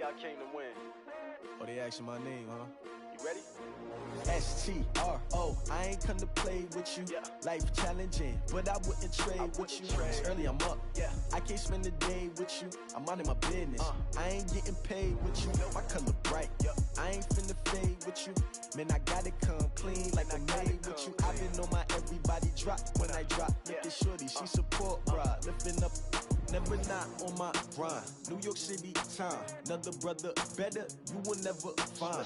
I came to win. Oh, they asking my name, huh? You ready? S-T-R-O, I ain't come to play with you. Yeah. Life challenging, but I wouldn't trade with you. It's early, I'm up. Yeah. I can't spend the day with you. I'm out of my business. I ain't getting paid with you. My color bright. I ain't finna fade with you. Man, I gotta come clean like I made with you. I've been on my everybody drop when I drop. Look at shorty, she support ride. Lifting up, never not on my grind. New York City time, another brother better, you will never find.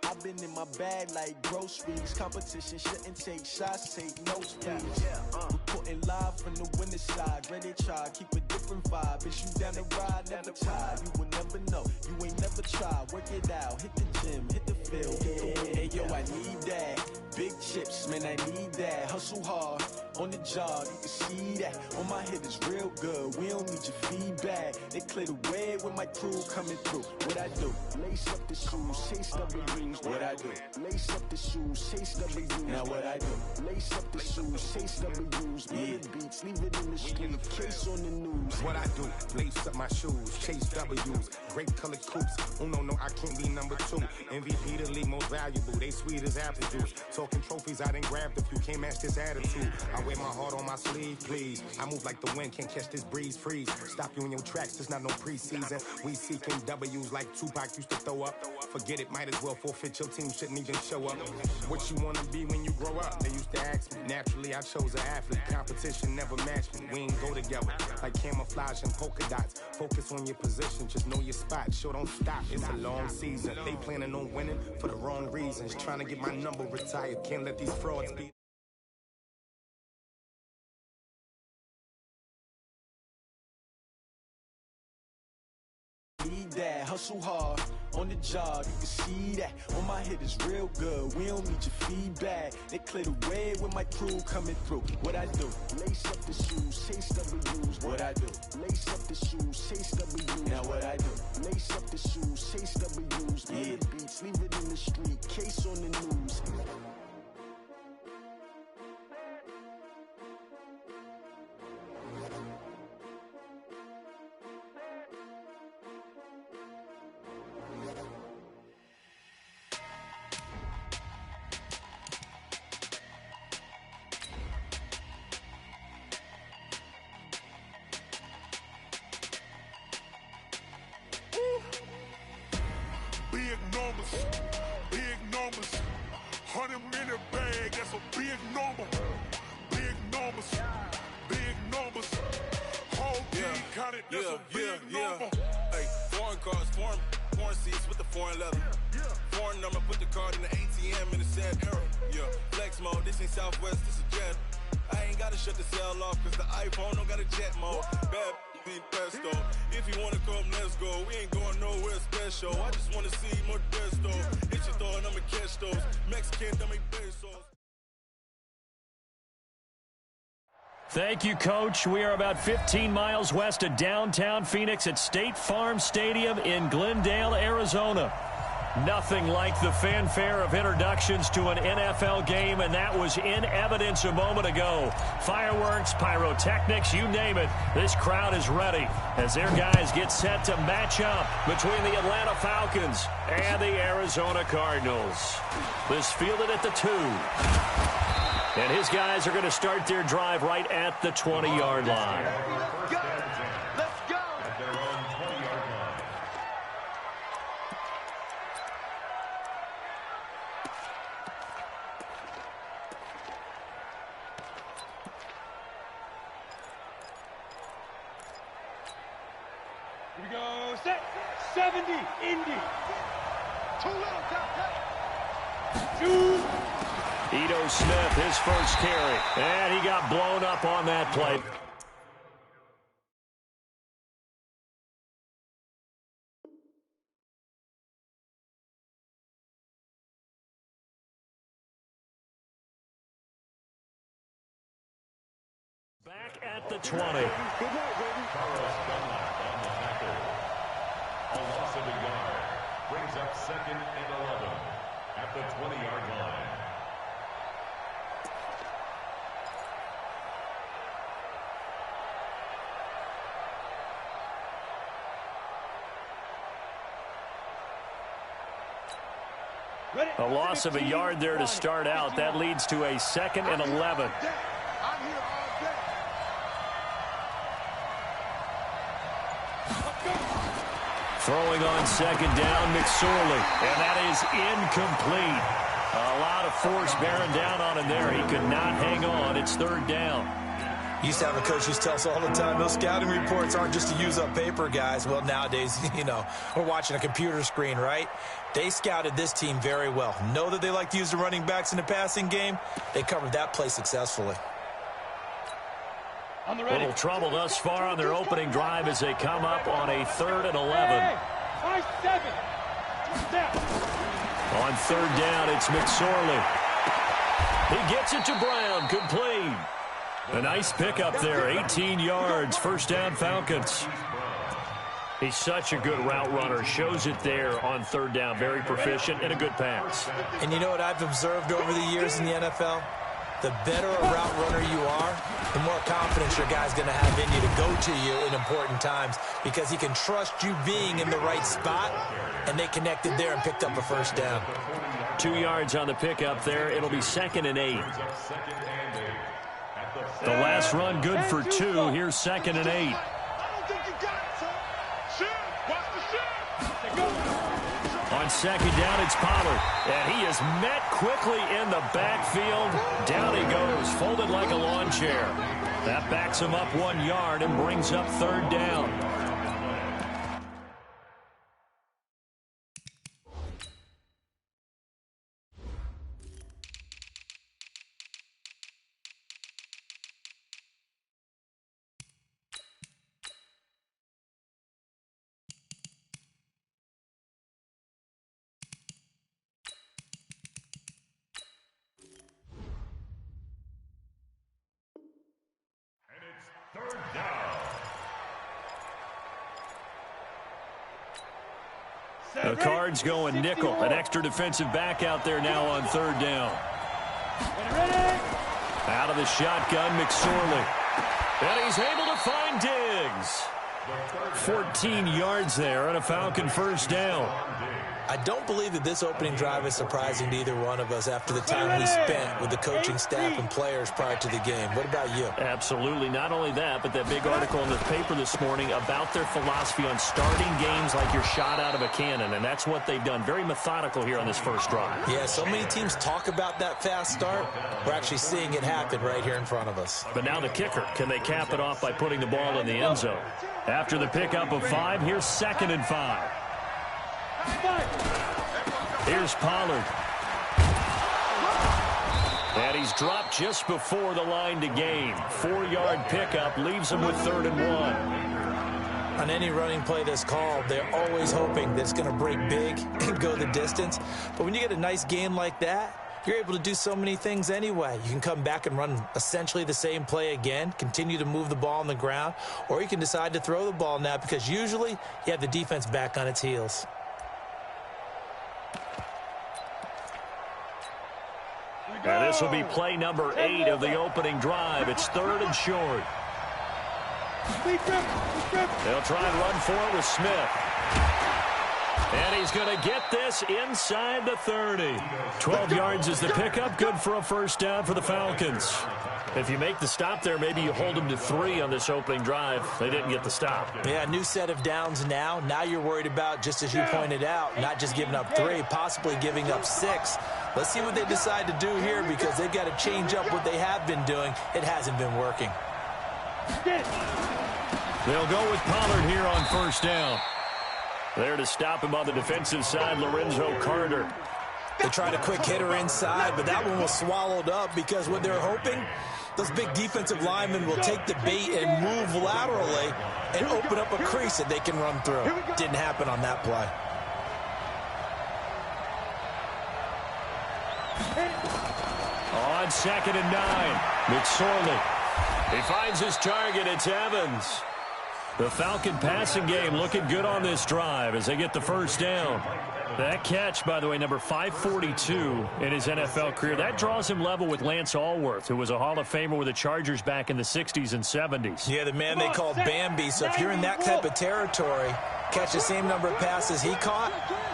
I've been in my bag like groceries. Competition shouldn't take shots, take notes, please. Reporting live from the winning side. Ready to try, keep a different vibe. Is you down the ride, never tired. You will never know, you ain't never tried. Work it out, hit the gym, hit the field, hit the win. Hey yo, I need that. Big chips, man, I need that. Hustle hard, on the job, you can see that. On my head is real good, we don't need your feedback. They clear the way with my crew coming through. What I do? Lace up the shoes, chase W's. What I do? Lace up the shoes, chase W's. Now what I do? Lace up the shoes, chase W's. Mid beats, leave it in the street, case on the news. What I do? Lace up my shoes, chase W's. Great colored coops. Oh no, I can't be number 2. MVP the league most valuable. They sweet as apple juice. Talking trophies, I done grabbed a few. Can't match this attitude. I wear my heart on my sleeve, please. I move like the wind, can't catch this breeze. Freeze. Stop you in your tracks. There's not no preseason. We seeking W's like Tupac used to throw up. Forget it, might as well forfeit. Your team shouldn't even show up. What you wanna be when you grow up? They used to ask me. Naturally, I chose an athlete. Competition never matched me. We ain't go together like camouflage and polka dots. Focus on your position, just know your spot. Sure, don't stop. It's a long season. They planning on winning for the wrong reasons. Trying to get my number retired. Can't let these frauds be. Need that, hustle hard, on the job, you can see that. On my head is real good, we don't need your feedback. They clear the way with my crew coming through. What I do? Lace up the shoes, chase W's. What I do? Lace up the shoes, chase W's. Now what I do? Lace up the shoes, chase W's. Mid beats, leave it in the street, case on the news. Big numbers, 100-minute bag, that's a big number. Big numbers, whole team counted, that's a big number. Hey, foreign cars, foreign seats with the foreign leather. Foreign number, put the card in the ATM in the sad era. Yeah, flex mode, this ain't Southwest, this is Jet. I ain't gotta shut the cell off, cause the iPhone don't got a jet mode. Bad being pesto. If you wanna come, let's go. We ain't going nowhere special. I just wanna see more Modesto. Hit your thought, I'ma catch those. Mexican, dummy pesos. Thank you, Coach. We are about 15 miles west of downtown Phoenix at State Farm Stadium in Glendale, Arizona. Nothing like the fanfare of introductions to an NFL game, and that was in evidence a moment ago. Fireworks, pyrotechnics, you name it. This crowd is ready as their guys get set to match up between the Atlanta Falcons and the Arizona Cardinals. This fielded at the 2. And his guys are going to start their drive right at the 20-yard line. Go! Let's go! At their own 20-yard line. Here we go, set, 70, Indy. Too low, Two. Ito Smith, his first carry. And he got blown up on that play. Back at the 20. Carlos Dunlap on the tackle. A loss of a yard. Brings up 2nd and 11 at the 20-yard line. A loss of a yard there to start out. That leads to a 2nd and 11. Throwing on 2nd down, McSorley. And that is incomplete. A lot of force bearing down on him there. He could not hang on. It's 3rd down. Used to have a coach who tell us all the time, those scouting reports aren't just to use up paper, guys. Well, nowadays, we're watching a computer screen, right? They scouted this team very well. Know that they like to use the running backs in the passing game. They covered that play successfully. Little trouble thus far on their opening drive as they come up on a 3rd and 11. On 3rd down, it's McSorley. He gets it to Brown, complete. A nice pickup there, 18 yards, 1st down Falcons. He's such a good route runner, shows it there on 3rd down, very proficient and a good pass. And you know what I've observed over the years in the NFL? The better a route runner you are, the more confidence your guy's going to have in you to go to you in important times because he can trust you being in the right spot, and they connected there and picked up a 1st down. 2 yards on the pickup there. It'll be 2nd and 8. The last run good for 2. Here's 2nd and 8. On 2nd down, it's Pollard. And he is met quickly in the backfield. Down he goes, folded like a lawn chair. That backs him up 1 yard and brings up 3rd down. The Cards going nickel. An extra defensive back out there now on 3rd down. Out of the shotgun, McSorley. And he's able to find Diggs. 14 yards there and a Falcon 1st down. I don't believe that this opening drive is surprising to either one of us after the time we spent with the coaching staff and players prior to the game. What about you? Absolutely. Not only that, but that big article in the paper this morning about their philosophy on starting games like you're shot out of a cannon, and that's what they've done. Very methodical here on this 1st drive. Yeah, so many teams talk about that fast start. We're actually seeing it happen right here in front of us. But now the kicker. Can they cap it off by putting the ball in the end zone? After the pickup of 5, here's 2nd and 5. Here's Pollard. And he's dropped just before the line to gain. 4-yard pickup leaves him with 3rd and 1. On any running play that's called, they're always hoping that it's going to break big and go the distance. But when you get a nice gain like that, you're able to do so many things anyway. You can come back and run essentially the same play again, continue to move the ball on the ground, or you can decide to throw the ball now because usually you have the defense back on its heels. And this will be play number 8 of the opening drive. It's 3rd and short. They'll try and run for it with Smith. And he's going to get this inside the 30. 12 yards is the pickup. Good for a 1st down for the Falcons. If you make the stop there, maybe you hold them to 3 on this opening drive. They didn't get the stop. Yeah, new set of downs now. Now you're worried about, just as you pointed out, not just giving up 3, possibly giving up 6. Let's see what they decide to do here because they've got to change up what they have been doing. It hasn't been working. They'll go with Pollard here on 1st down. There to stop him on the defensive side, Lorenzo Carter. They tried a quick hitter inside, but that one was swallowed up because what they're hoping, those big defensive linemen will take the bait and move laterally and open up a crease that they can run through. Didn't happen on that play. On 2nd and 9, McSorley. He finds his target. It's Evans. The Falcon passing game looking good on this drive as they get the 1st down. That catch, by the way, number 542 in his NFL career. That draws him level with Lance Allworth, who was a Hall of Famer with the Chargers back in the 60s and 70s. Yeah, the man they called Bambi. So if you're in that type of territory, catch the same number of passes he caught,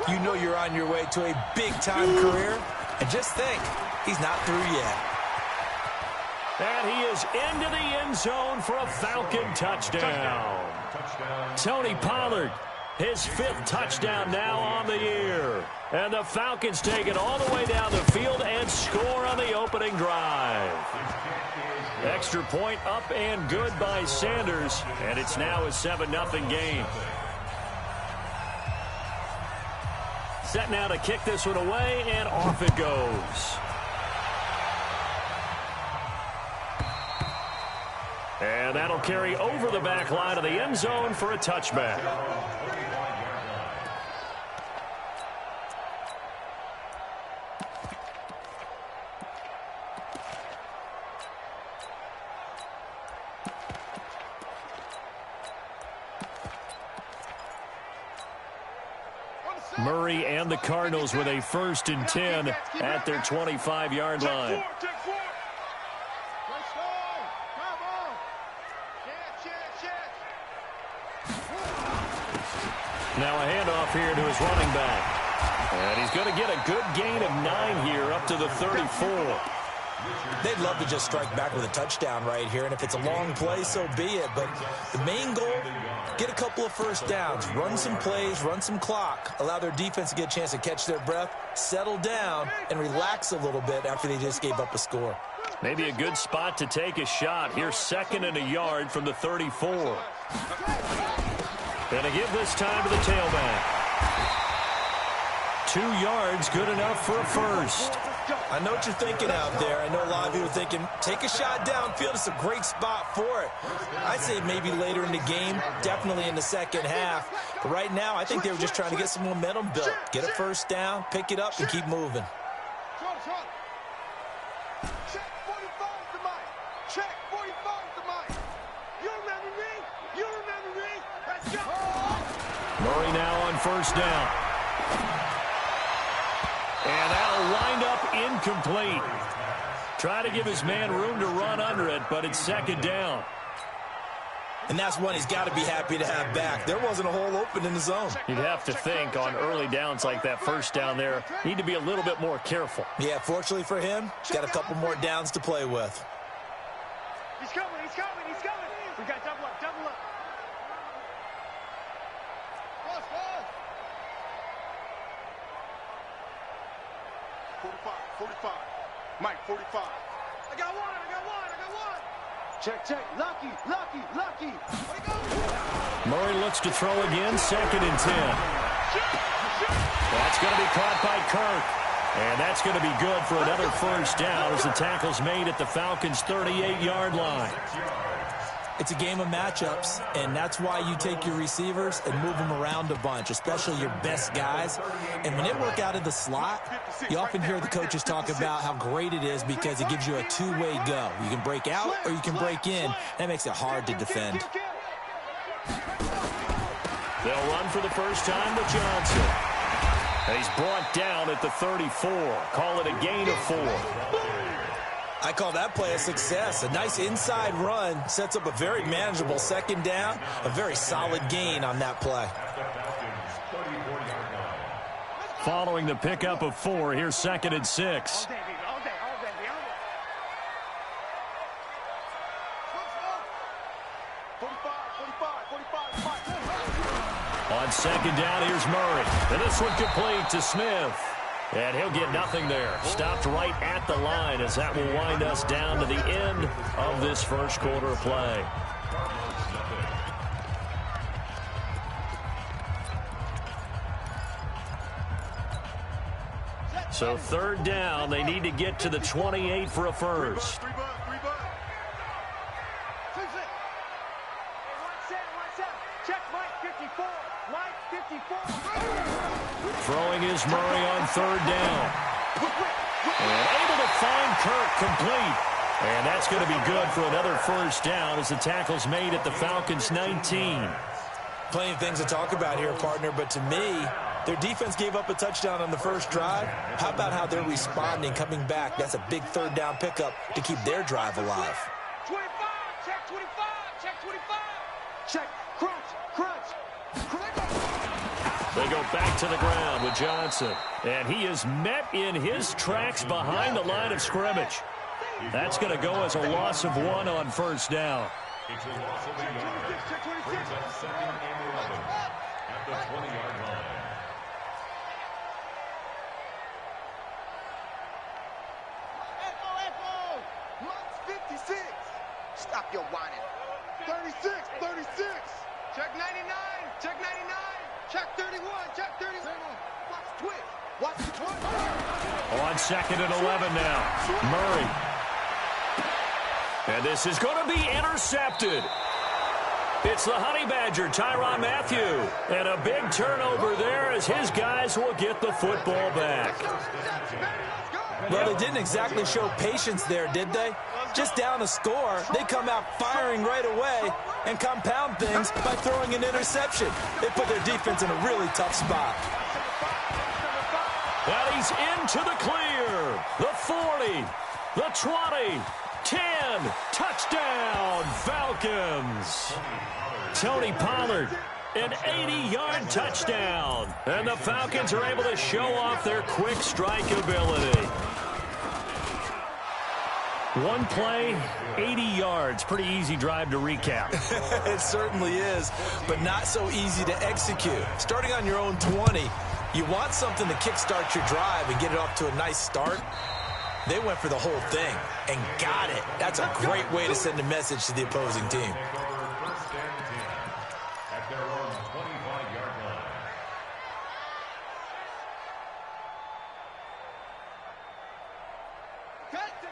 you know you're on your way to a big-time career. And just think, he's not through yet. And he is into the end zone for a Falcon touchdown. Tony Pollard, his 5th touchdown now on the year. And the Falcons take it all the way down the field and score on the opening drive. Extra point up and good by Sanders, and it's now a 7-0 game. Set now to kick this one away, and off it goes. And that'll carry over the back line of the end zone for a touchback. Murray and the Cardinals with a 1st and 10 at their 25-yard line. Now a handoff here to his running back. And he's going to get a good gain of 9 here up to the 34. They'd love to just strike back with a touchdown right here, and if it's a long play, so be it. But the main goal, get a couple of first downs, run some plays, run some clock, allow their defense to get a chance to catch their breath, settle down, and relax a little bit after they just gave up a score. Maybe a good spot to take a shot. Here's 2nd and a yard from the 34. Gonna give this time to the tailback. 2 yards, good enough for a 1st. I know what you're thinking out there. I know a lot of you are thinking, take a shot downfield. It's a great spot for it. I'd say maybe later in the game, definitely in the second half. But right now, I think they were just trying to get some momentum built. Get a 1st down, pick it up, and keep moving. Check 45 the mic. Check 45 the mic. You remember me? You remember me? Let's go. Murray now on 1st down. And that'll wind up incomplete. Try to give his man room to run under it, but it's 2nd down. And that's one he's got to be happy to have back. There wasn't a hole open in the zone. You'd have to think on early downs like that 1st down there, need to be a little bit more careful. Yeah, fortunately for him, got a couple more downs to play with. He's coming, he's coming, he's coming. We got double up, double up. Cross, cross. 45. Mike, 45. I got one. Check. Lucky. Murray looks to throw again, 2nd and 10. That's going to be caught by Kirk. And that's going to be good for another 1st down as the tackle's made at the Falcons' 38-yard line. It's a game of matchups, and that's why you take your receivers and move them around a bunch, especially your best guys. And when they work out of the slot, you often hear the coaches talk about how great it is because it gives you a two-way go. You can break out or you can break in. That makes it hard to defend. They'll run for the 1st time with Johnson. And he's brought down at the 34. Call it a gain of 4. I call that play a success. A nice inside run sets up a very manageable 2nd down. A very solid gain on that play. Following the pickup of 4, here's 2nd and 6. On 2nd down, here's Murray. And this one complete to Smith. And he'll get nothing there. Stopped right at the line as that will wind us down to the end of this 1st quarter of play. So 3rd down, they need to get to the 28 for a 1st. Throwing is Murray on 3rd down. And able to find Kirk complete. And that's going to be good for another 1st down as the tackle's made at the Falcons' 19. Plenty of things to talk about here, partner, but to me, their defense gave up a touchdown on the 1st drive. How about how they're responding, coming back? That's a big 3rd down pickup to keep their drive alive. 25, check 25, check 25. Check, crunch. They go back to the ground with Johnson. And he is met in his tracks behind the line of scrimmage. That's going to go as a loss of 1 on first down. It's a loss of a yard. Brings up 2nd and 11 at the 20-yard line. Echo! Max 56! Stop your whining. 36! Check 99! Check 99! Check 31! Check 31! Watch twitch! Watch the twitch! On 2nd and 11 now. Murray. And this is going to be intercepted. It's the Honey Badger, Tyrann Mathieu. And a big turnover there as his guys will get the football back. Well, they didn't exactly show patience there, did they? Just down a score, they come out firing right away and compound things by throwing an interception. They put their defense in a really tough spot. Well, he's into the clear. The 40, the 20, 10, touchdown, Falcons. Tony Pollard, an 80-yard touchdown. And the Falcons are able to show off their quick strike ability. One play, 80 yards. Pretty easy drive to recap. It certainly is, but not so easy to execute. Starting on your own 20, you want something to kickstart your drive and get it off to a nice start. They went for the whole thing and got it. That's a great way to send a message to the opposing team. First and 10 at their own 25-yard line.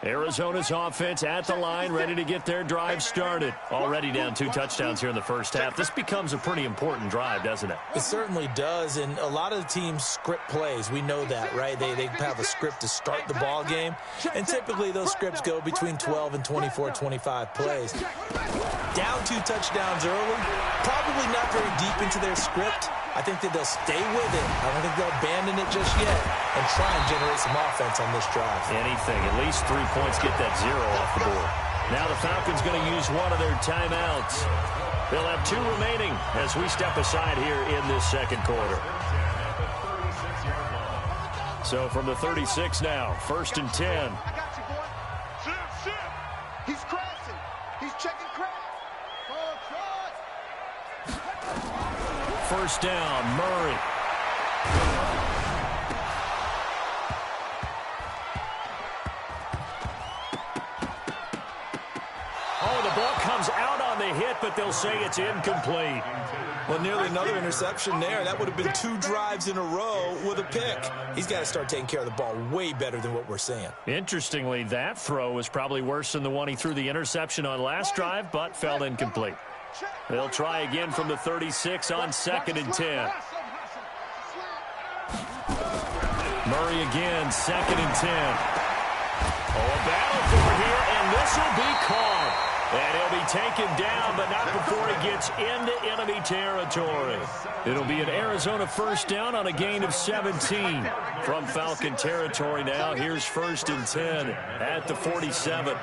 Arizona's offense at the line, ready to get their drive started. Already down 2 touchdowns here in the first half. This becomes a pretty important drive, doesn't it? It certainly does, and a lot of the teams script plays. We know that, right? They have a script to start the ball game, and typically those scripts go between 12 and 24, 25 plays. Down 2 touchdowns early, probably not very deep into their script. I think that they'll stay with it. I don't think they'll abandon it just yet and try and generate some offense on this drive. Anything. At least 3 points, get that 0 off the board. Now the Falcons going to use one of their timeouts. They'll have 2 remaining as we step aside here in this second quarter. So from the 36 now, 1st and 10. I got you, boy. Shit. He's crashing. He's checking crash. First down, Murray. Oh, the ball comes out on the hit, but they'll say it's incomplete. Well, nearly another interception there. That would have been 2 drives in a row with a pick. He's got to start taking care of the ball way better than what we're seeing. Interestingly, that throw was probably worse than the one he threw the interception on last drive, but fell incomplete. They'll try again from the 36 on 2nd and 10. Murray again, 2nd and 10. Oh, a battle for it here, and this will be caught. And he'll be taken down, but not before he gets into enemy territory. It'll be an Arizona first down on a gain of 17 from Falcon territory now. Here's 1st and 10 at the 47.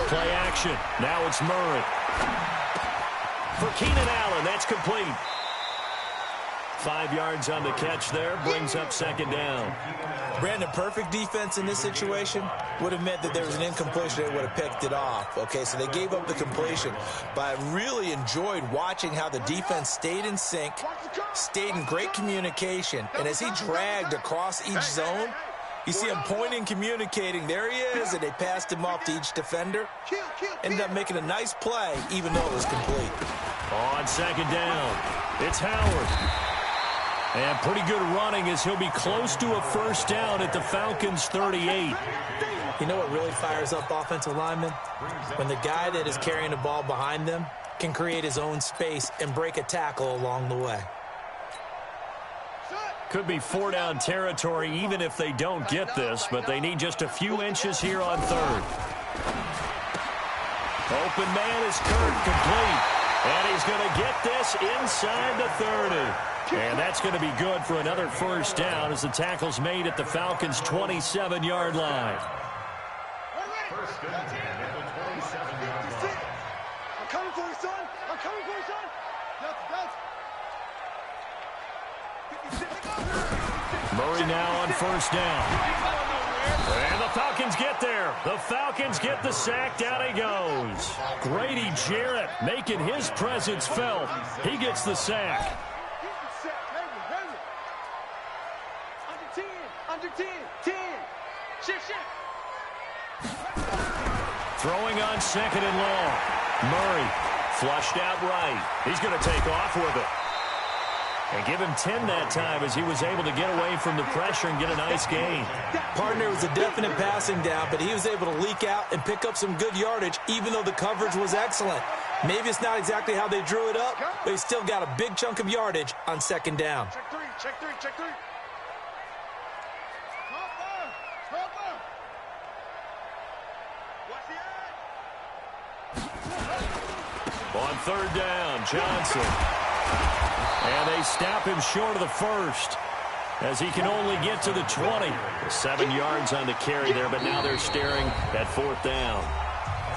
Play action. Now it's Murray. For Keenan Allen, that's complete. 5 yards on the catch there, brings up 2nd down. Brandon, perfect defense in this situation would have meant that there was an incompletion. They would have picked it off. Okay, so they gave up the completion. But I really enjoyed watching how the defense stayed in sync, stayed in great communication. And as he dragged across each zone, you see him pointing, communicating. There he is, and they passed him off to each defender. Ended up making a nice play, even though it was complete. On 2nd down, it's Howard. And pretty good running as he'll be close to a first down at the Falcons' 38. You know what really fires up offensive linemen? When the guy that is carrying the ball behind them can create his own space and break a tackle along the way. Could be 4-down territory even if they don't get this, but they need just a few inches here on 3rd. Open man is Kirk, complete. And he's going to get this inside the 30. And that's going to be good for another first down as the tackle's made at the Falcons' 27-yard line. First and 10 at the 27-yard line. coming for you, son. I'm coming for you, son. Murray now on first down. And the Falcons get there. The Falcons get the sack. Down he goes. Grady Jarrett making his presence felt. He gets the sack. Under 10. 10. Shift. Throwing on second and long. Murray flushed out right. He's going to take off with it. And give him 10 that time as he was able to get away from the pressure and get a nice gain. Partner was a definite passing down, but he was able to leak out and pick up some good yardage, even though the coverage was excellent. Maybe it's not exactly how they drew it up, but he still got a big chunk of yardage on second down. Check three. On third down, Johnson. And they stop him short of the first as he can only get to the 20. 7 yards on the carry there, but now they're staring at fourth down.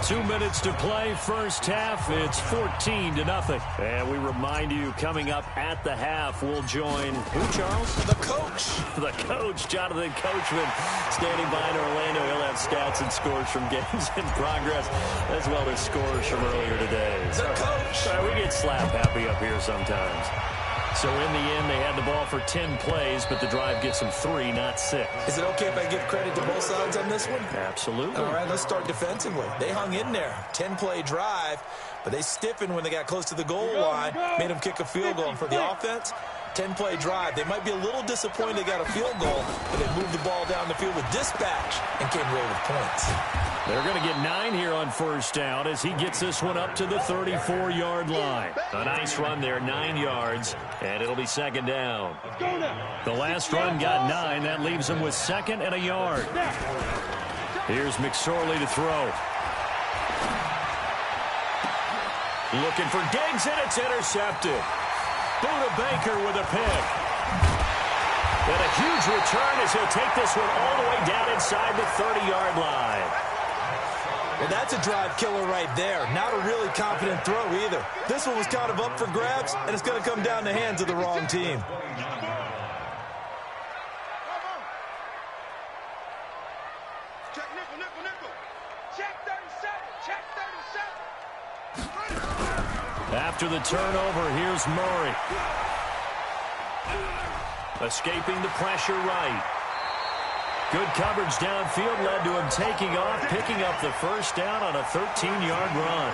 2 minutes to play, first half. It's 14-0. And we remind you, coming up at the half, we'll join who, Charles? The coach. The coach, Jonathan Coachman, standing by in Orlando. He'll have stats and scores from games in progress, as well as scores from earlier today. The coach. We get slap happy up here sometimes. So in the end, they had the ball for 10 plays, but the drive gets them 3, not 6. Is it okay if I give credit to both sides on this one? Absolutely. All right, let's start defensively. They hung in there. 10-play drive, but they stiffened when they got close to the goal line, made them kick a field goal. And for the offense, 10-play drive. They might be a little disappointed they got a field goal, but they moved the ball down the field with dispatch and came away with points. They're going to get 9 here on first down as he gets this one up to the 34-yard line. A nice run there, 9 yards, and it'll be second down. The last run got 9. That leaves him with second and a yard. Here's McSorley to throw. Looking for Diggs, and it's intercepted. Buda Baker with a pick. And a huge return as he'll take this one all the way down inside the 30-yard line. Well, that's a drive killer right there. Not a really confident throw either. This one was kind of up for grabs, and it's going to come down the hands of the wrong team. Check nickel. Check 37. After the turnover, here's Murray. Escaping the pressure right. Good coverage downfield led to him taking off, picking up the first down on a 13-yard run.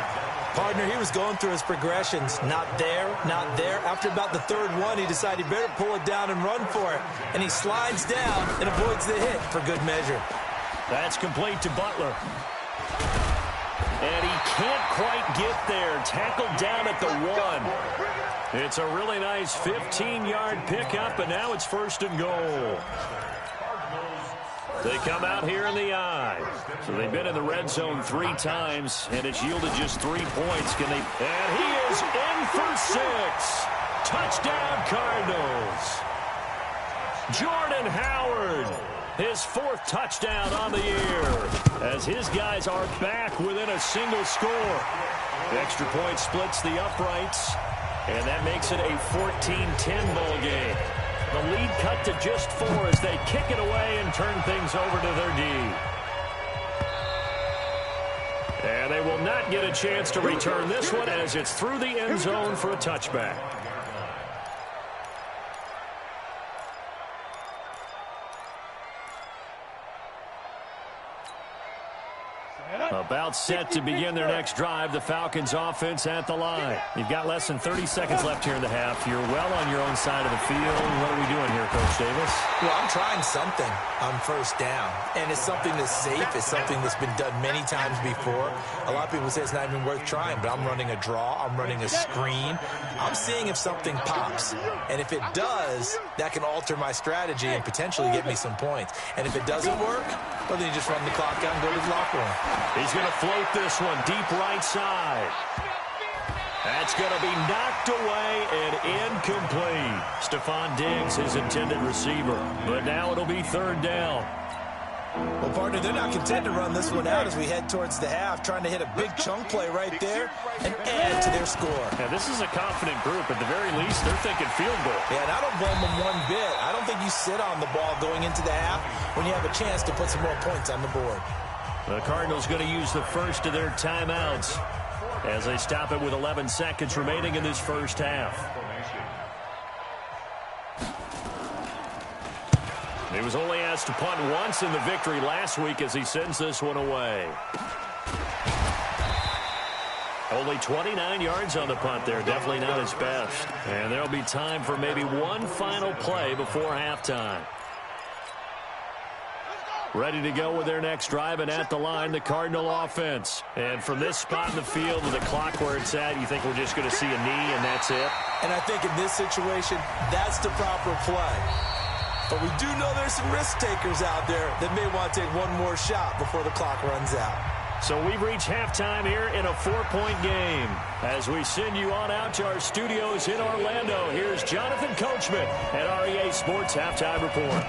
Partner, he was going through his progressions. Not there, not there. After about the third one, he decided he better pull it down and run for it. And he slides down and avoids the hit for good measure. That's complete to Butler. And he can't quite get there. Tackled down at the 1. It's a really nice 15-yard pickup, and now it's first and goal. They come out here in the eye. So they've been in the red zone 3 times, and it's yielded just 3 points. Can they? And he is in for 6. Touchdown, Cardinals. Jordan Howard, his 4th touchdown on the year, as his guys are back within a single score. The extra point splits the uprights, and that makes it a 14-10 ball game. The lead cut to just 4 as they kick it away and turn things over to their D. And they will not get a chance to return this one as it's through the end zone for a touchback. About set to begin their next drive. The Falcons offense at the line. You've got less than 30 seconds left here in the half. You're well on your own side of the field. What are we doing here, Coach Davis? Well, I'm trying something on first down. And it's something that's safe. It's something that's been done many times before. A lot of people say it's not even worth trying, but I'm running a draw. I'm running a screen. I'm seeing if something pops. And if it does, that can alter my strategy and potentially get me some points. And if it doesn't work, well, then you just run the clock out and go to the locker room. He's going to float this one deep right side. That's going to be knocked away and incomplete. Stephon Diggs, his intended receiver. But now it'll be third down. Well, partner, they're not content to run this one out as we head towards the half, trying to hit a big chunk play right there and add to their score. Yeah, this is a confident group. At the very least, they're thinking field goal. Yeah, and I don't blame them one bit. I don't think you sit on the ball going into the half when you have a chance to put some more points on the board. The Cardinals going to use the first of their timeouts as they stop it with 11 seconds remaining in this first half. He was only asked to punt once in the victory last week as he sends this one away. Only 29 yards on the punt there. Definitely not his best. And there'll be time for maybe one final play before halftime. Ready to go with their next drive, and at the line, the Cardinal offense. And from this spot in the field with the clock where it's at, you think we're just going to see a knee and that's it? And I think in this situation, that's the proper play. But we do know there's some risk takers out there that may want to take one more shot before the clock runs out. So we've reached halftime here in a 4-point game. As we send you on out to our studios in Orlando, here's Jonathan Coachman at REA Sports Halftime Report.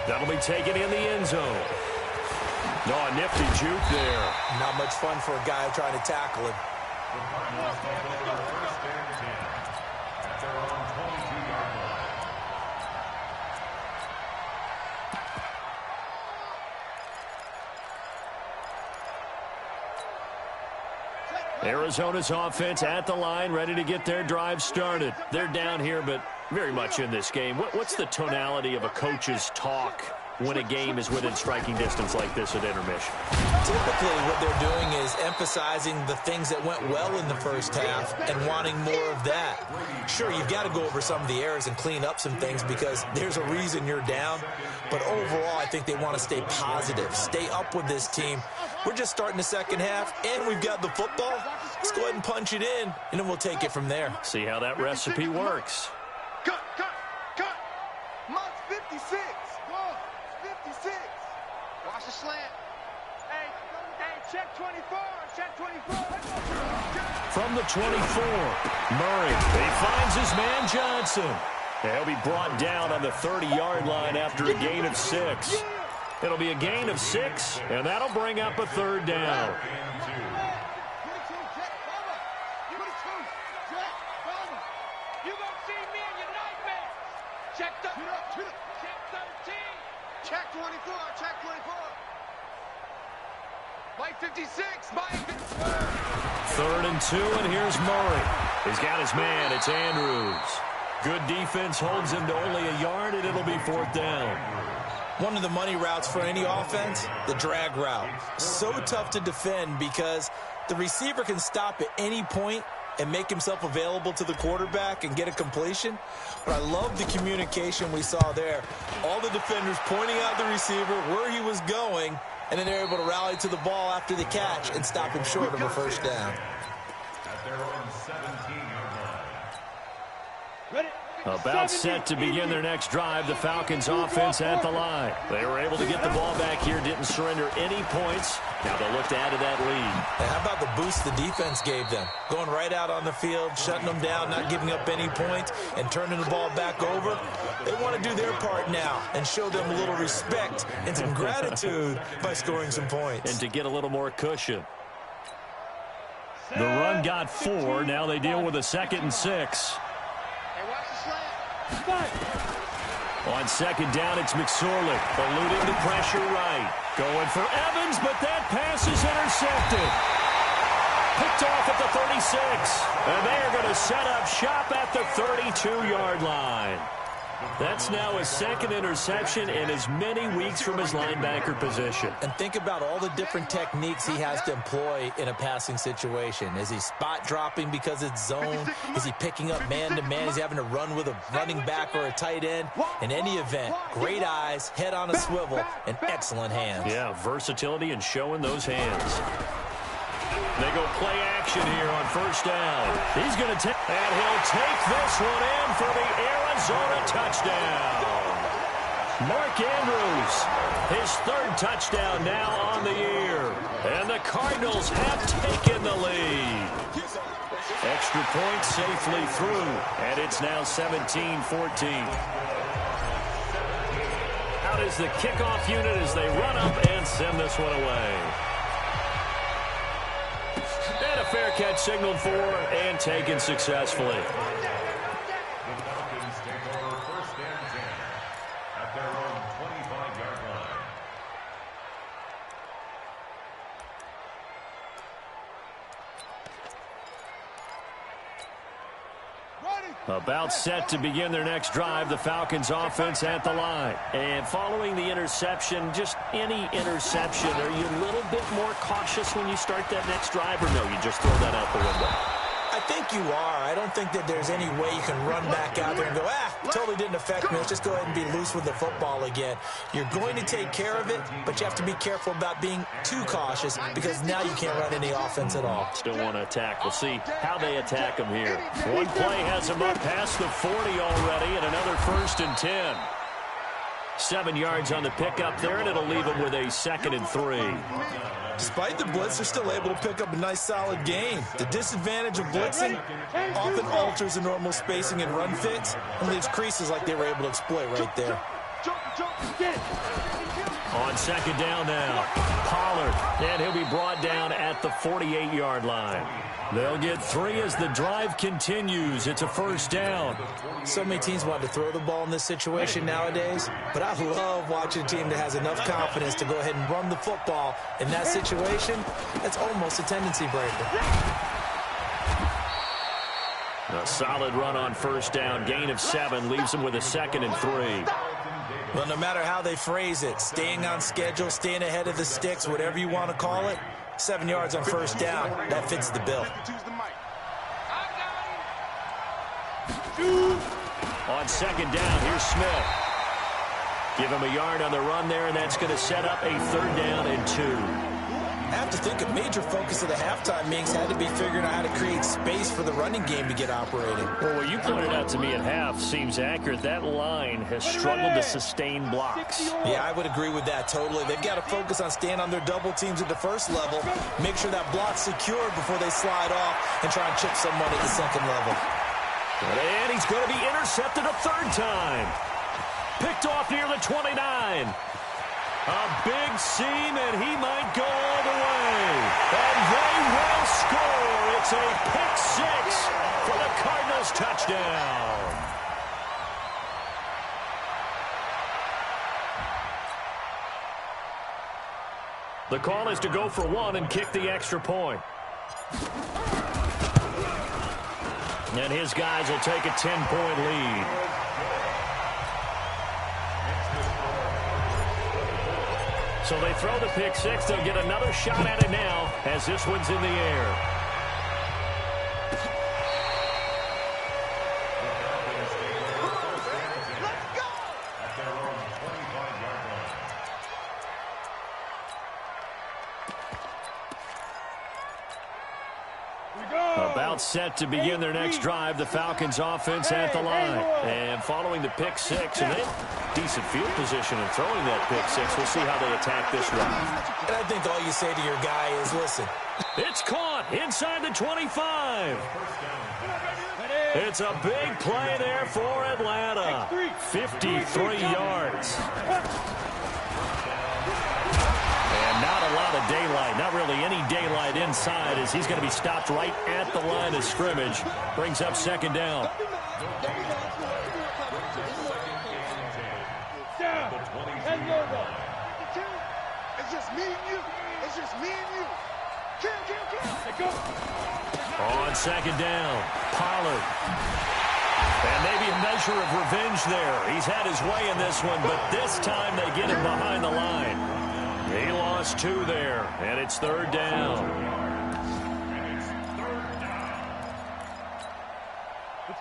That'll be taken in the end zone. No, a nifty juke there. Not much fun for a guy trying to tackle him. Arizona's offense at the line, ready to get their drive started. They're down here, but very much in this game. What's the tonality of a coach's talk when a game is within striking distance like this at intermission? Typically, what they're doing is emphasizing the things that went well in the first half and wanting more of that. Sure, you've got to go over some of the errors and clean up some things because there's a reason you're down. But overall, I think they want to stay positive, stay up with this team. We're just starting the second half, and we've got the football. Let's go ahead and punch it in, and then we'll take it from there. See how that recipe works. Cut. Mark 56. 56. Watch the slant. Hey, check 24. Check 24. From the 24, Murray. He finds his man Johnson. He'll be brought down on the 30-yard line after a gain of 6. It'll be a gain of 6, and that'll bring up a third down. Check 13. Check 24. Check 24. Mike 56. Mike. 3rd and 2, and here's Murray. He's got his man. It's Andrews. Good defense holds him to only a yard, and it'll be 4th down. One of the money routes for any offense, the drag route. So tough to defend because the receiver can stop at any point and make himself available to the quarterback and get a completion. But I love the communication we saw there. All the defenders pointing out the receiver, where he was going, and then they're able to rally to the ball after the catch and stop him short of a first down. At their own 17-yard line. Ready? About set to begin their next drive, the Falcons offense at the line. They were able to get the ball back here, didn't surrender any points. Now they'll look to add to that lead. And how about the boost the defense gave them? Going right out on the field, shutting them down, not giving up any points, and turning the ball back over. They want to do their part now and show them a little respect and some gratitude by scoring some points. And to get a little more cushion. The run got 4. Now they deal with a 2nd and 6. On 2nd down, it's McSorley. Eluding the pressure right. Going for Evans, but that pass is intercepted. Picked off at the 36. And they are going to set up shop at the 32-yard line. That's now his 2nd interception in as many weeks from his linebacker position. And think about all the different techniques he has to employ in a passing situation. Is he spot dropping because it's zone? Is he picking up man-to-man? Is he having to run with a running back or a tight end? In any event, great eyes, head on a swivel, and excellent hands. Yeah, versatility and showing those hands. They go play action here on 1st down. He's going to take, and he'll take this one in for the Arizona touchdown. Mark Andrews, his 3rd touchdown now on the year. And the Cardinals have taken the lead. Extra point safely through, and it's now 17-14. out is the kickoff unit as they run up and send this one away. And a fair catch signaled for and taken successfully. The Falcons take over 1st and 10 at their own 25-yard line. About set to begin their next drive, the Falcons offense at the line. And following the interception, just any interception, are you a little bit more cautious when you start that next drive, or no, you just throw that out the window? I think you are. I don't think that there's any way you can run back out there and go, totally didn't affect me. Let's just go ahead and be loose with the football again. You're going to take care of it, but you have to be careful about being too cautious because now you can't run any offense at all. Still want to attack. We'll see how they attack them here. One play has them up past the 40 already, and another 1st and 10. 7 yards on the pickup there, and it'll leave them with a 2nd and 3. Despite the blitz, they're still able to pick up a nice, solid gain. The disadvantage of blitzing often alters the normal spacing and run fits and leaves creases like they were able to exploit right there. On 2nd down now, Pollard, and he'll be brought down at the 48-yard line. They'll get 3 as the drive continues. It's a 1st down. So many teams want to throw the ball in this situation nowadays, but I love watching a team that has enough confidence to go ahead and run the football. In that situation, that's almost a tendency breaker. A solid run on 1st down. Gain of 7 leaves them with a 2nd and 3. Well, no matter how they phrase it, staying on schedule, staying ahead of the sticks, whatever you want to call it, 7 yards on 1st down, that fits the bill. On 2nd down, here's Smith. Give him a yard on the run there, and that's going to set up a 3rd down and 2. I have to think a major focus of the halftime meetings had to be figuring out how to create space for the running game to get operating. Well, what you pointed out to me at half seems accurate. That line has struggled to sustain blocks. Yeah, I would agree with that totally. They've got to focus on staying on their double teams at the 1st level, make sure that block's secured before they slide off and try and chip someone at the 2nd level. And he's going to be intercepted a 3rd time. Picked off near the 29. A big seam, and he might go all the way. And they will score. It's a pick 6 for the Cardinals touchdown. The call is to go for 1 and kick the extra point. And his guys will take a 10-point lead. So they throw the pick 6. They'll get another shot at it now as this one's in the air. About set to begin their next drive, the Falcons offense at the line. And following the pick 6, and they have decent field position in throwing that pick 6. We'll see how they attack this drive. And I think all you say to your guy is, listen. It's caught inside the 25. It's a big play there for Atlanta. 53 yards. And not a lot of daylight, not really any daylight inside as he's going to be stopped right at the line of scrimmage. Brings up 2nd down. It's just me and you. It's just me and you. Kill. On 2nd down, Pollard. And maybe a measure of revenge there. He's had his way in this one, but this time they get him behind the line. He lost 2 there, and it's 3rd down.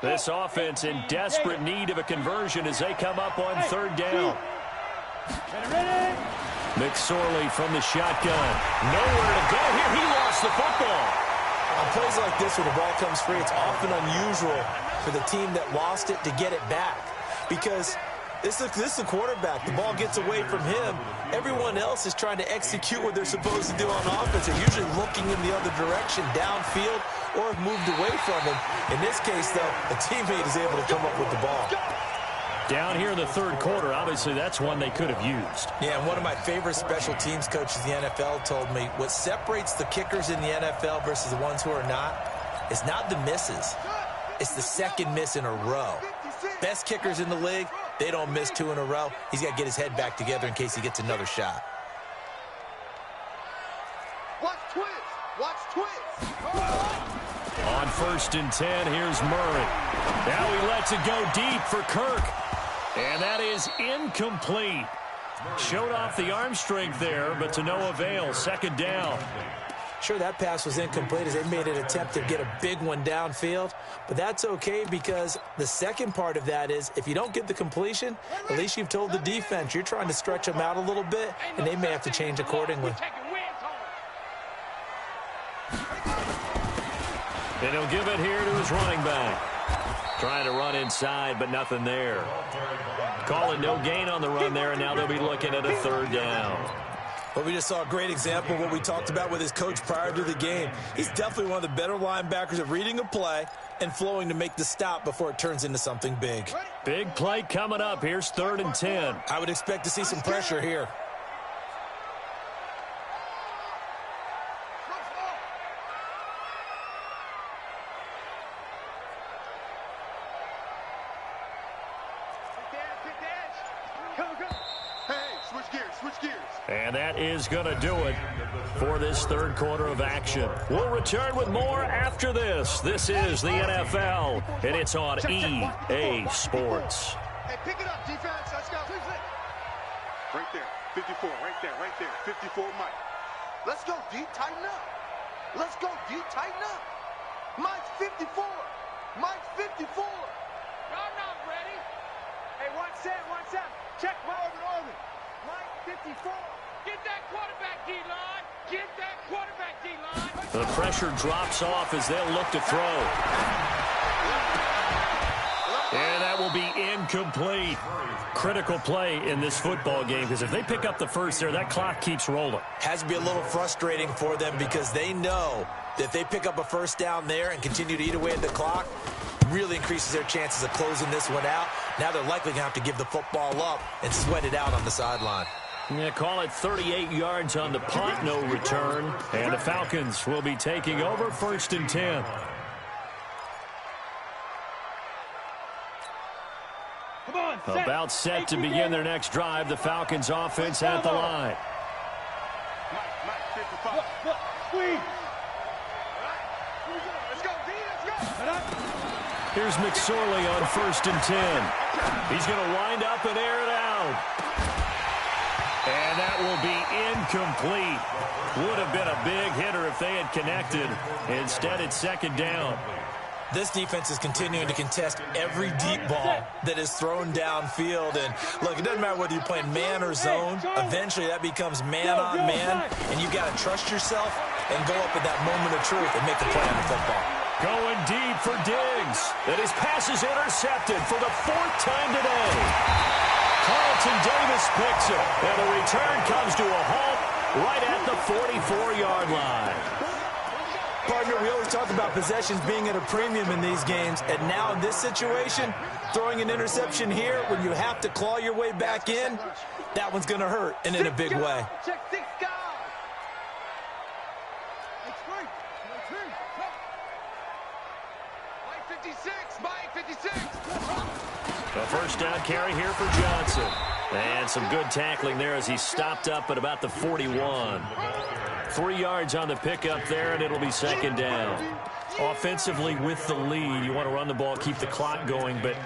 This offense in desperate need of a conversion as they come up on 3rd down. McSorley from the shotgun. Nowhere to go here. He lost the football. On plays like this where the ball comes free, it's often unusual for the team that lost it to get it back because this is the quarterback. The ball gets away from him. Everyone else is trying to execute what they're supposed to do on offense. They're usually looking in the other direction, downfield, or have moved away from him. In this case, though, a teammate is able to come up with the ball. Down here in the third quarter, obviously that's one they could have used. Yeah, and one of my favorite special teams coaches in the NFL told me what separates the kickers in the NFL versus the ones who are not is not the misses. It's the second miss in a row. Best kickers in the league, they don't miss 2 in a row. He's got to get his head back together in case he gets another shot. Watch twist. Watch twist. On 1st and 10, here's Murray. Now he lets it go deep for Kirk. And that is incomplete. Showed off the arm strength there, but to no avail. 2nd down. Sure, that pass was incomplete as they made an attempt to get a big one downfield. But that's okay because the second part of that is if you don't get the completion, at least you've told the defense you're trying to stretch them out a little bit, and they may have to change accordingly. And he'll give it here to his running back. Trying to run inside, but nothing there. Call it no gain on the run there, and now they'll be looking at a 3rd down. Well, we just saw a great example of what we talked about with his coach prior to the game. He's definitely one of the better linebackers at reading a play and flowing to make the stop before it turns into something big. Big play coming up. Here's 3rd and 10. I would expect to see some pressure here. And that is going to do it for this third quarter of action. We'll return with more after this. This is the NFL, and it's on EA Sports. Hey, pick it up, defense. Let's go. Right there. 54. Right there. Right there. 54, Mike. Let's go, D. Tighten up. Let's go, D. Tighten up. Mike's 54. Mike's 54. Y'all not ready. Hey, 1-7. Check my orbit. Mike 54. Get that quarterback, D-line. Get that quarterback, D-line. The pressure drops off as they'll look to throw. And that will be incomplete. Critical play in this football game because if they pick up the first there, that clock keeps rolling. Has to be a little frustrating for them because they know that if they pick up a first down there and continue to eat away at the clock, really increases their chances of closing this one out. Now they're likely going to have to give the football up and sweat it out on the sideline. Yeah, call it 38 yards on the punt, no return. And the Falcons will be taking over 1st and 10. About set to begin their next drive. The Falcons offense at the line. Here's McSorley on 1st and 10. He's going to wind up and air it out. And that will be incomplete. Would have been a big hitter if they had connected. Instead, it's 2nd down. This defense is continuing to contest every deep ball that is thrown downfield. And, look, it doesn't matter whether you're playing man or zone. Eventually, that becomes man-on-man, and you've got to trust yourself and go up at that moment of truth and make the play on the football. Going deep for Diggs. And his pass is intercepted for the 4th time today. Carlton Davis picks it. And the return comes to a halt right at the 44-yard line. Partner, we always talk about possessions being at a premium in these games, and now in this situation, throwing an interception here when you have to claw your way back in, that one's going to hurt, and in a big way. Check 6 guys. Mike 56. Mike 56. A first down carry here for Johnson. And some good tackling there as he stopped up at about the 41. 3 yards on the pickup there, and it'll be 2nd down. Offensively with the lead, you want to run the ball, keep the clock going, but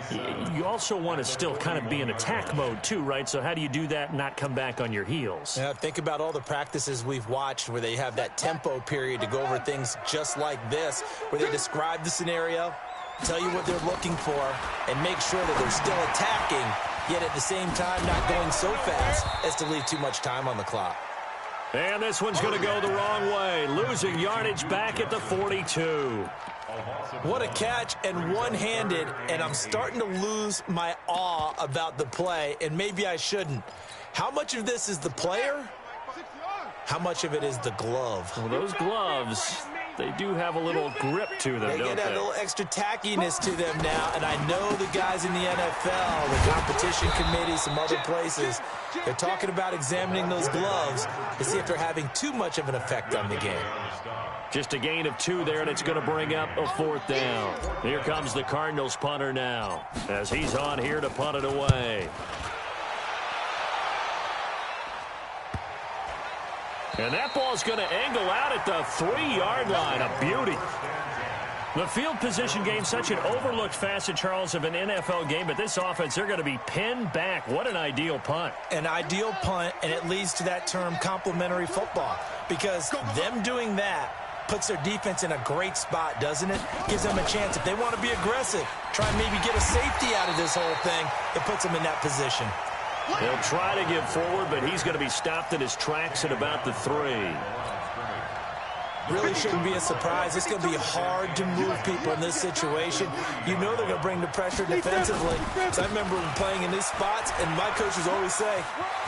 you also want to still kind of be in attack mode too, right? So how do you do that and not come back on your heels? Yeah, think about all the practices we've watched where they have that tempo period to go over things just like this, where they describe the scenario, tell you what they're looking for, and make sure that they're still attacking, yet at the same time not going so fast as to leave too much time on the clock. And this one's going to go the wrong way, losing yardage back at the 42. What a catch, and one-handed, and I'm starting to lose my awe about the play, and maybe I shouldn't. How much of this is the player? How much of it is the glove? Well, those gloves, they do have a little grip to them, They don't get that they? little extra tackiness to them now, and I know the guys in the NFL, the competition committee, some other places, they're talking about examining those gloves to see if they're having too much of an effect on the game. Just a gain of 2 there, and it's going to bring up a 4th down. Here comes the Cardinals punter now, as he's on here to punt it away. And that ball's going to angle out at the 3-yard line. A beauty. The field position game, such an overlooked facet, Charles, of an NFL game, but this offense, they're going to be pinned back. What an ideal punt. An ideal punt, and it leads to that term complementary football, because them doing that puts their defense in a great spot, doesn't it? Gives them a chance. If they want to be aggressive, try and maybe get a safety out of this whole thing, it puts them in that position. They'll try to get forward, but he's going to be stopped in his tracks at about the 3. Really shouldn't be a surprise. It's going to be hard to move people in this situation. You know they're going to bring the pressure defensively. So I remember when playing in these spots, and my coaches always say,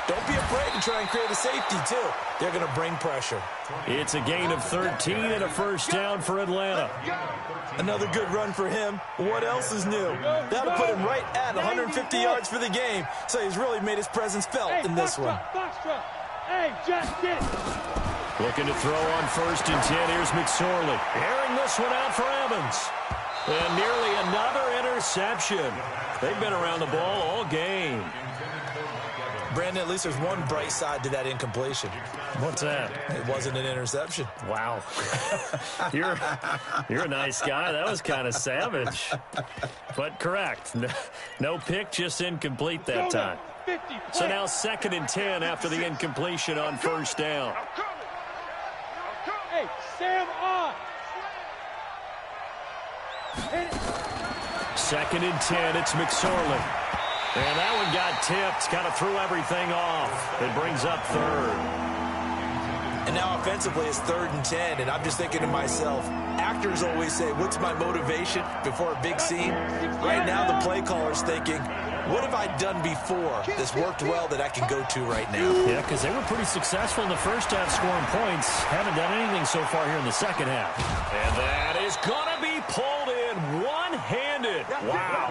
don't be afraid to try and create a safety, too. They're going to bring pressure. It's a gain of 13 and a 1st down for Atlanta. Another good run for him. What else is new? That'll put him right at 150 yards for the game. So he's really made his presence felt in this one. Hey, Justin! Looking to throw on 1st and 10. Here's McSorley. Airing this one out for Evans. And nearly another interception. They've been around the ball all game. Brandon, at least there's one bright side to that incompletion. What's that? It wasn't an interception. Wow. You're a nice guy. That was kind of savage. But correct. No pick, just incomplete that time. So now 2nd and 10 after the incompletion on 1st down. Hey, Sam on. 2nd and 10, it's McSorley. And that one got tipped, kind of threw everything off. It brings up 3rd. And now offensively it's 3rd and 10, and I'm just thinking to myself, actors always say, what's my motivation before a big scene? Right now the play caller's thinking, what have I done before that's worked well that I can go to right now? Yeah, because they were pretty successful in the first half scoring points. Haven't done anything so far here in the second half. And that is going to be pulled in one-handed. Wow.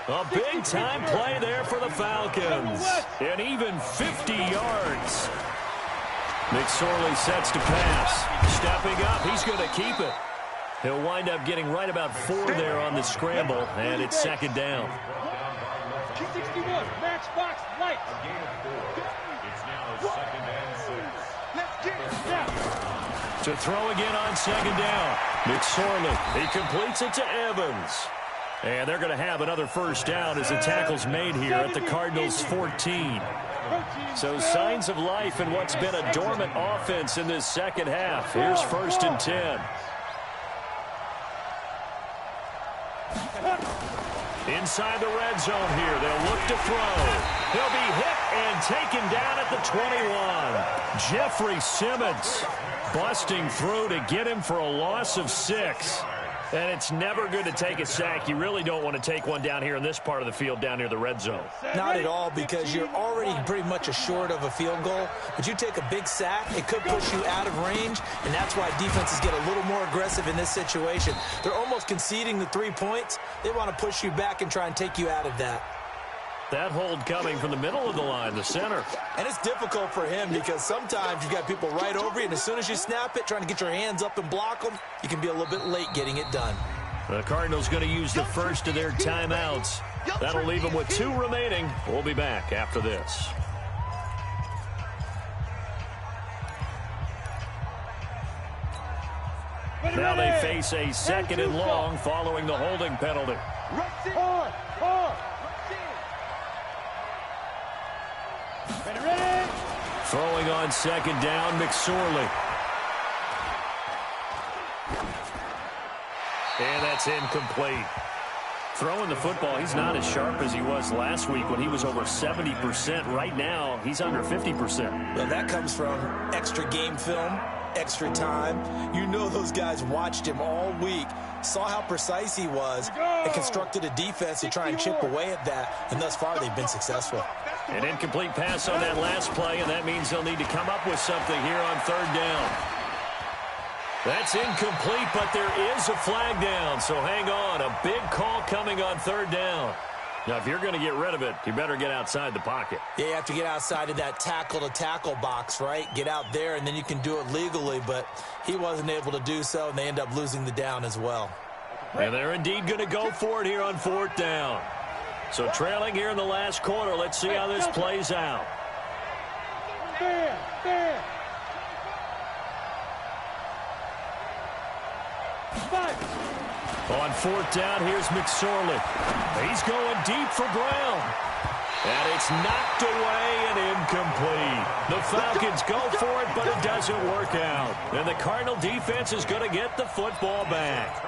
A big-time play there for the Falcons. And even 50 yards. McSorley sets to pass. Stepping up, he's going to keep it. He'll wind up getting right about 4 there on the scramble, and it's 2nd down. 261, matchbox light. It's now 2nd and 6. Let's get it. To throw again on 2nd down. McSorley, he completes it to Evans. And they're going to have another 1st down as the tackle's made here at the Cardinals' 14. So signs of life in what's been a dormant offense in this second half. Here's 1st and 10. Inside the red zone here. They'll look to throw. He'll be hit and taken down at the 21. Jeffrey Simmons busting through to get him for a loss of 6. And it's never good to take a sack. You really don't want to take one down here in this part of the field down near the red zone. Not at all, because you're already pretty much assured of a field goal. But you take a big sack, it could push you out of range, and that's why defenses get a little more aggressive in this situation. They're almost conceding the 3 points. They want to push you back and try and take you out of that. That hold coming from the middle of the line, the center. And it's difficult for him because sometimes you've got people right over you, and as soon as you snap it, trying to get your hands up and block them, you can be a little bit late getting it done. The Cardinals going to use the first of their timeouts. That'll leave them with 2 remaining. We'll be back after this. Now they face a 2nd and long following the holding penalty. Throwing on 2nd down, McSorley. And that's incomplete. Throwing the football, he's not as sharp as he was last week when he was over 70%. Right now, he's under 50%. Well, that comes from extra game film, extra time. You know those guys watched him all week, saw how precise he was, and constructed a defense to try and chip away at that. And thus far, they've been successful. An incomplete pass on that last play, and that means they'll need to come up with something here on 3rd down. That's incomplete, but there is a flag down, so hang on. A big call coming on third down. Now, if you're going to get rid of it, you better get outside the pocket. Yeah, you have to get outside of that tackle-to-tackle box, right? Get out there, and then you can do it legally, but he wasn't able to do so, and they end up losing the down as well. And they're indeed going to go for it here on fourth down. So trailing here in the last quarter, let's see how this plays out. Fair. On fourth down, here's McSorley. He's going deep for Brown. And it's knocked away and incomplete. The Falcons go for it, but it doesn't work out. And the Cardinal defense is going to get the football back.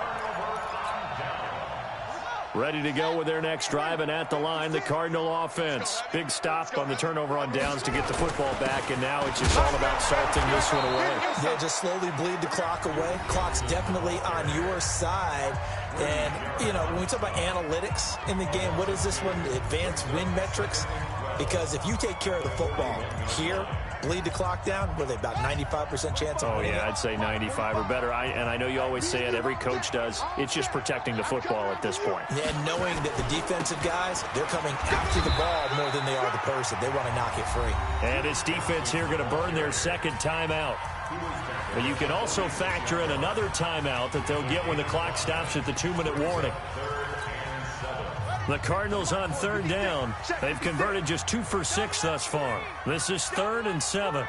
Ready to go with their next drive, and at the line, the Cardinal offense. Big stop on the turnover on downs to get the football back, and now it's just all about salting this one away. Yeah, just slowly bleed the clock away. Clock's definitely on your side. And, you know, when we talk about analytics in the game, what is this one? Advanced win metrics? Because if you take care of the football here, bleed the clock down, what are they, about 95% chance of winning? Oh, yeah, I'd say 95 or better. And I know you always say it, every coach does. It's just protecting the football at this point. Yeah, and knowing that the defensive guys, they're coming after the ball more than they are the person. They want to knock it free. And this defense here going to burn their second timeout. But you can also factor in another timeout that they'll get when the clock stops at the 2-minute warning. The Cardinals on third down. They've converted just 2 for 6 thus far. This is 3rd and 7.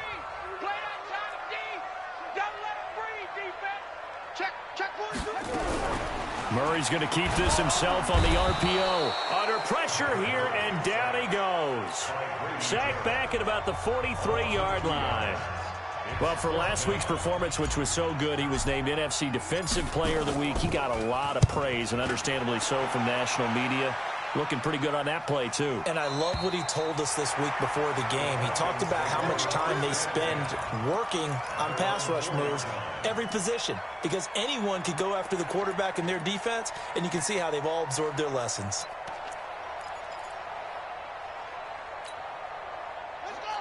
Murray's going to keep this himself on the RPO. Under pressure here, and down he goes. Sacked back at about the 43-yard line. Well, for last week's performance, which was so good, he was named NFC Defensive Player of the Week. He got a lot of praise, and understandably so, from national media. Looking pretty good on that play, too. And I love what he told us this week before the game. He talked about how much time they spend working on pass rush moves, every position, because anyone could go after the quarterback in their defense, and you can see how they've all absorbed their lessons.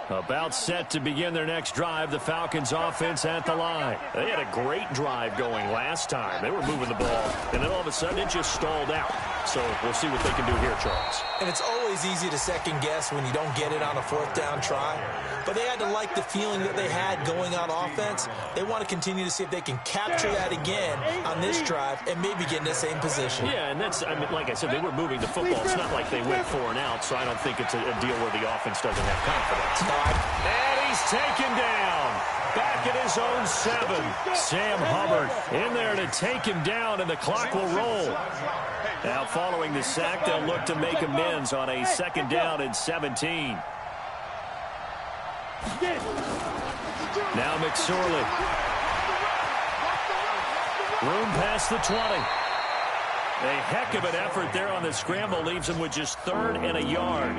About set to begin their next drive, the Falcons offense at the line. They had a great drive going last time. They were moving the ball, and then all of a sudden it just stalled out. So we'll see what they can do here, Charles. And it's always easy to second guess when you don't get it on a fourth down try. But they had to like the feeling that they had going on offense. They want to continue to see if they can capture that again on this drive and maybe get in the same position. Yeah, and that's, I mean, like I said, they were moving the football. It's not like they went 4 and out, so I don't think it's a deal where the offense doesn't have confidence. And he's taken down. Back at his own 7. Sam Hubbard in there to take him down, and the clock will roll. Now, following the sack, they'll look to make amends on a 2nd down and 17. Now McSorley. Room past the 20. A heck of an effort there on the scramble leaves him with just 3rd and a yard.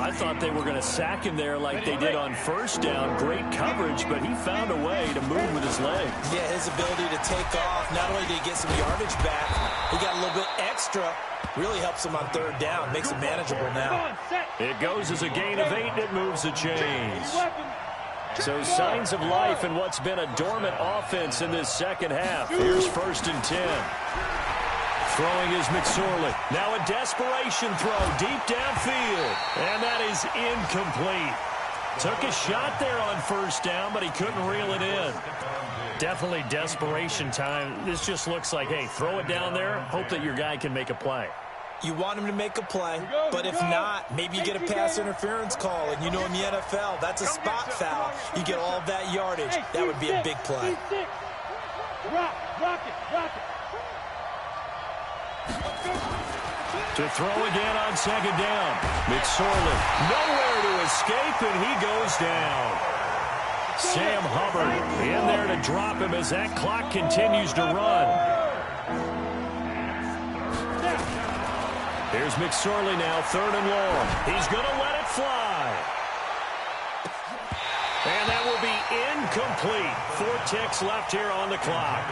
I thought they were going to sack him there like they did on 1st down. Great coverage, but he found a way to move with his legs. Yeah, his ability to take off, not only did he get some yardage back, he got a little bit extra. Really helps him on 3rd down, makes it manageable now. It goes as a gain of 8, and it moves the chains. So signs of life in what's been a dormant offense in this second half. Here's 1st and 10. Throwing is McSorley. Now a desperation throw deep downfield. And that is incomplete. Took a shot there on 1st down, but he couldn't reel it in. Definitely desperation time. This just looks like, hey, throw it down there. Hope that your guy can make a play. You want him to make a play, but if not, maybe you get a pass interference call, and you know in the NFL, that's a spot foul. You get all of that yardage. That would be a big play. Rock it. To throw again on 2nd down. McSorley nowhere to escape, and he goes down. Sam Hubbard in there to drop him as that clock continues to run. Here's McSorley now, 3rd and long. He's going to let it fly. And that will be incomplete. 4 ticks left here on the clock.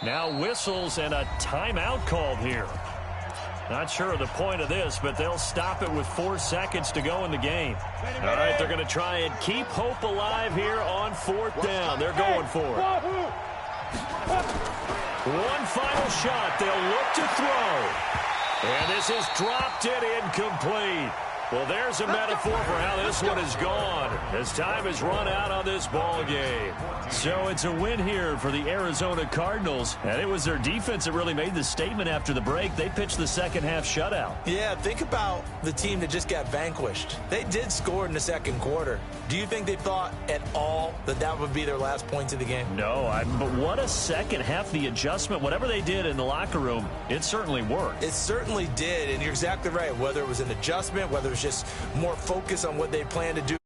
Now whistles and a timeout called here. Not sure of the point of this, but they'll stop it with 4 seconds to go in the game. All right, they're going to try and keep hope alive here on 4th down. They're going for it. One final shot. They'll look to throw. And this is dropped it incomplete. Well, there's a metaphor for how this one is gone as time has run out on this ball game. So it's a win here for the Arizona Cardinals, and it was their defense that really made the statement after the break. They pitched the second half shutout. Yeah, think about the team that just got vanquished. They did score in the second quarter. Do you think they thought at all that that would be their last points of the game? No, but what a second half. The adjustment, whatever they did in the locker room, it certainly worked. It certainly did, and you're exactly right. Whether it was an adjustment, whether it was just more focus on what they planned to do.